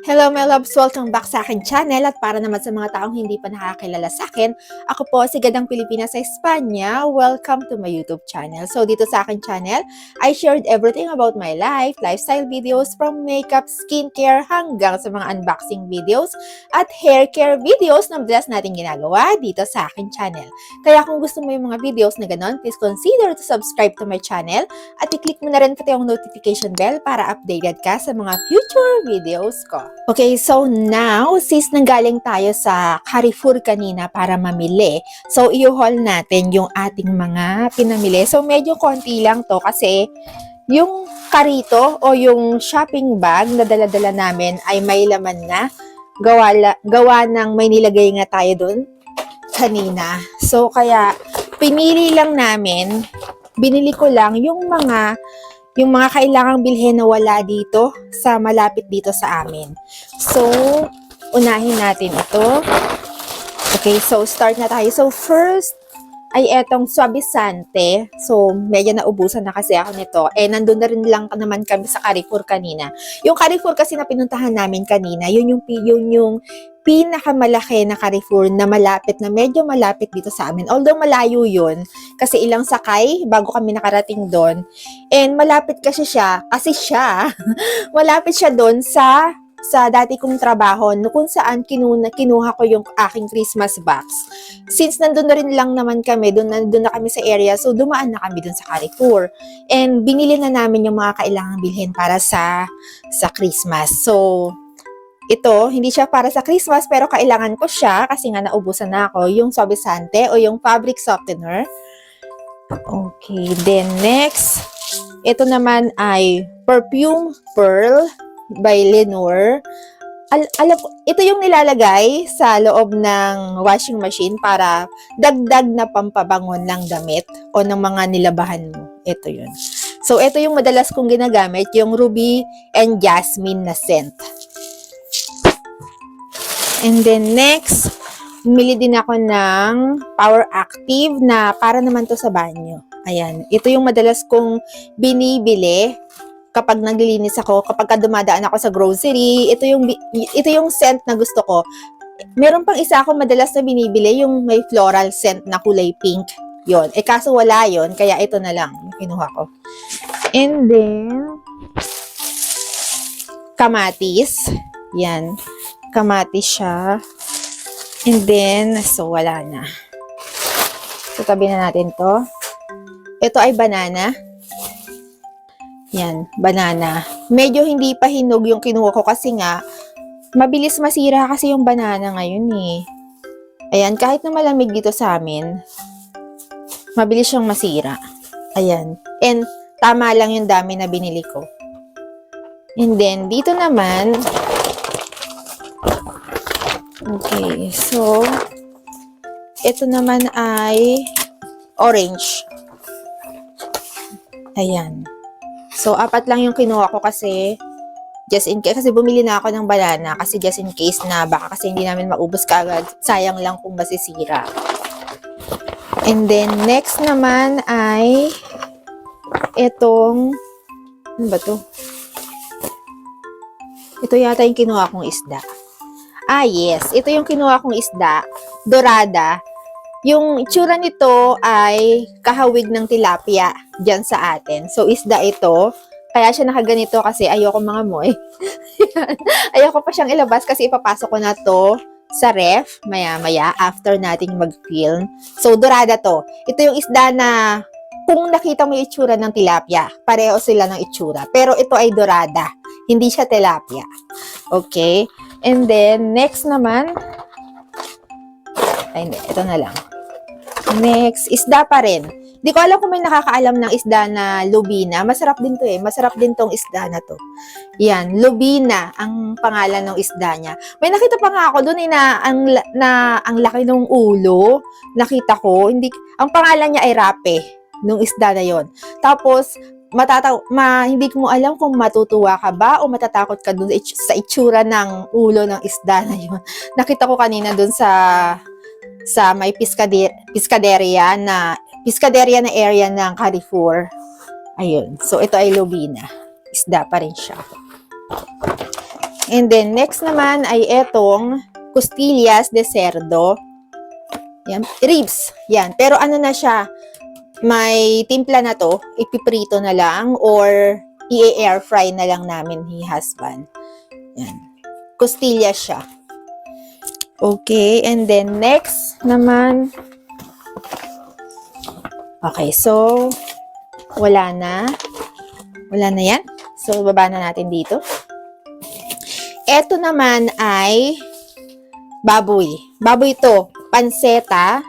Hello my loves! Welcome back sa akin channel at para naman sa mga taong hindi pa nakakilala sa akin, ako po si Gadang Pilipinas sa Espanya. Welcome to my YouTube channel. So dito sa akin channel, I shared everything about my life, lifestyle videos from makeup, skincare hanggang sa mga unboxing videos at hair care videos na madalas natin ginagawa dito sa akin channel. Kaya kung gusto mo yung mga videos na ganon, please consider to subscribe to my channel at i-click mo na rin pati yung notification bell para updated ka sa mga future videos ko. Okay, so now, since nanggaling tayo sa Carrefour kanina para mamili, so i-haul natin yung ating mga pinamili. So medyo konti lang to kasi yung karito o yung shopping bag na dala-dala namin ay may laman na. Gawa ng may nilagay nga tayo dun kanina. So kaya pinili lang namin, binili ko lang yung mga kailangang bilhin na wala dito sa malapit dito sa amin. So, unahin natin ito. Okay, so start na tayo. So, first ay etong Suavizante. So, medyo naubusan na kasi ako nito. Nandun na rin lang naman kami sa Carrefour kanina. Yung Carrefour kasi na pinuntahan namin kanina, yun yung pinakamalaki na Carrefour na malapit, na medyo malapit dito sa amin. Although malayo yun, kasi ilang sakay bago kami nakarating doon. And malapit kasi siya, malapit siya doon sa dati kong trabaho, kung saan kinuha ko yung aking Christmas box. Since nandun na rin lang naman kami, nandun na kami sa area, so dumaan na kami dun sa Carrefour. And binili na namin yung mga kailangang bilhin para sa Christmas. So, ito, hindi siya para sa Christmas, pero kailangan ko siya kasi nga naubusan na ako, yung Suavizante o yung fabric softener. Okay, then next, ito naman ay Perfume Pearl by Lenor. Ito yung nilalagay sa loob ng washing machine para dagdag na pampabangon ng damit o ng mga nilabahan mo. Ito yun. So, ito yung madalas kong ginagamit, yung Ruby and Jasmine na scent. And then next, bumili din ako ng Power Active na para naman to sa banyo. Ayan, ito yung madalas kong binibili kapag naglilinis ako, kapag dumadaan ako sa grocery. Ito yung scent na gusto ko. Meron pang isa ako madalas na binibili, yung may floral scent na kulay pink. Yon. Kaso wala yon, kaya ito na lang kinuha ko. And then kamatis. Yan. Kamatis siya. And then, so wala na. So, tabi na natin to. Ito ay banana. Yan, banana. Medyo hindi pa hinog yung kinuha ko kasi nga, mabilis masira kasi yung banana ngayon eh. Ayan, kahit na malamig dito sa amin, mabilis siyang masira. Ayan. And, tama lang yung dami na binili ko. And then, dito naman, okay, so, ito naman ay orange. Ayan. So, 4 lang yung kinuha ko kasi just in case, kasi bumili na ako ng banana kasi just in case na baka kasi hindi namin maubos kaagad. Sayang lang kung masisira. And then, next naman ay itong, ano ba to? Ito yata yung kinuha kong isda. Ah, yes. Ito yung kinuha kong isda. Dorada. Yung itsura nito ay kahawig ng tilapia dyan sa atin. So, isda ito. Kaya siya nakaganito kasi ayoko mga moy. Ayoko pa siyang ilabas kasi ipapasok ko na to sa ref maya-maya after nating mag-film. So, dorada to. Ito yung isda na kung nakita mo yung itsura ng tilapia, pareho sila ng itsura. Pero ito ay dorada. Hindi siya tilapia. Okay? And then, next naman, ay hindi, ito na lang. Next, isda pa rin. Di ko alam kung may nakakaalam ng isda na lubina. Masarap din to eh. Masarap din tong isda na to. Yan, lubina ang pangalan ng isda niya. May nakita pa nga ako doon eh na ang laki ng ulo. Nakita ko, ang pangalan niya ay rape nung isda na yon. Tapos hindi mo alam kung matutuwa ka ba o matatakot ka dun sa itsura ng ulo ng isda na yun. Nakita ko kanina dun sa may piskaderia na area ng Carrefour. Ayun. So, ito ay lubina. Isda pa rin siya. And then, next naman ay etong costillas de cerdo. Yan. Ribs. Yan. Pero ano na siya, may timpla na to, ipiprito na lang or i-air fry na lang namin ni husband. Yan. Costilla siya. Okay, and then next naman. Okay, so wala na. Wala na yan. So, baba na natin dito. Ito naman ay baboy. Baboy to, panseta.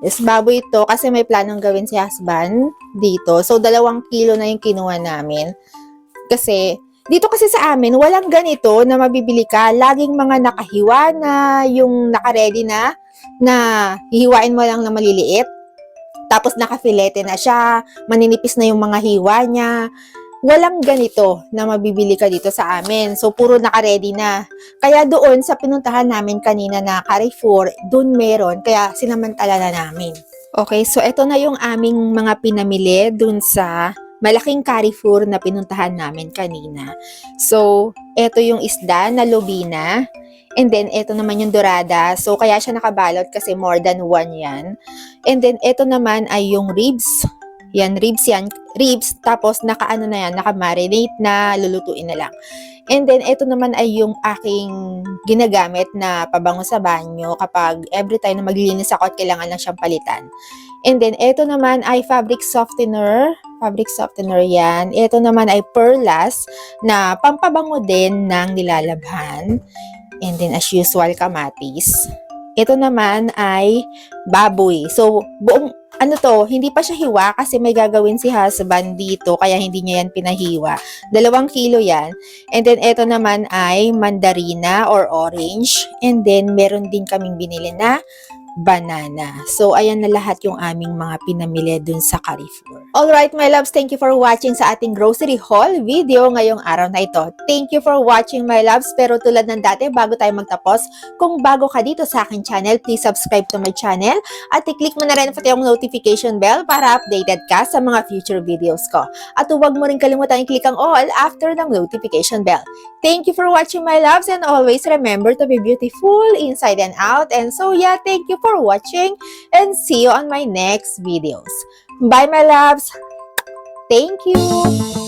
Yes, baboy ito kasi may planong gawin si husband dito. So, 2 kilo na yung kinuha namin. Kasi, dito kasi sa amin, walang ganito na mabibili ka. Laging mga nakahiwa na, yung nakaredy na hihiwain mo lang na maliliit. Tapos, nakafilete na siya. Maninipis na yung mga hiwa niya. Walang ganito na mabibili ka dito sa amin. So, puro naka-ready na. Kaya doon sa pinuntahan namin kanina na Carrefour, doon meron. Kaya sinamantala na namin. Okay, so ito na yung aming mga pinamili doon sa malaking Carrefour na pinuntahan namin kanina. So, ito yung isda na lubina. And then, ito naman yung dorada. So, kaya siya nakabalot kasi more than 1 yan. And then, ito naman ay yung ribs. Yan, ribs yan. Ribs, tapos naka-ano na yan, naka-marinate na, lulutuin na lang. And then, ito naman ay yung aking ginagamit na pabango sa banyo kapag every time na maglilinis ako at kailangan lang siyang palitan. And then, ito naman ay fabric softener. Fabric softener yan. Ito naman ay perlas na pampabango din ng nilalabhan. And then, as usual, kamatis. Ito naman ay baboy. So, hindi pa siya hiwa kasi may gagawin si husband dito kaya hindi niya yan pinahiwa. 2 kilo yan. And then, ito naman ay mandarina or orange. And then, meron din kaming binili na banana. So, ayan na lahat yung aming mga pinamili dun sa Carrefour. Alright, my loves, thank you for watching sa ating grocery haul video ngayong araw na ito. Thank you for watching, my loves. Pero tulad ng dati, bago tayo magtapos, kung bago ka dito sa aking channel, please subscribe to my channel at i-click mo na rin pati yung notification bell para updated ka sa mga future videos ko. At huwag mo rin kalimutan i-click ang all after ng notification bell. Thank you for watching, my loves, and always remember to be beautiful inside and out. And so yeah, thank you for watching and see you on my next videos. Bye, my loves. Thank you.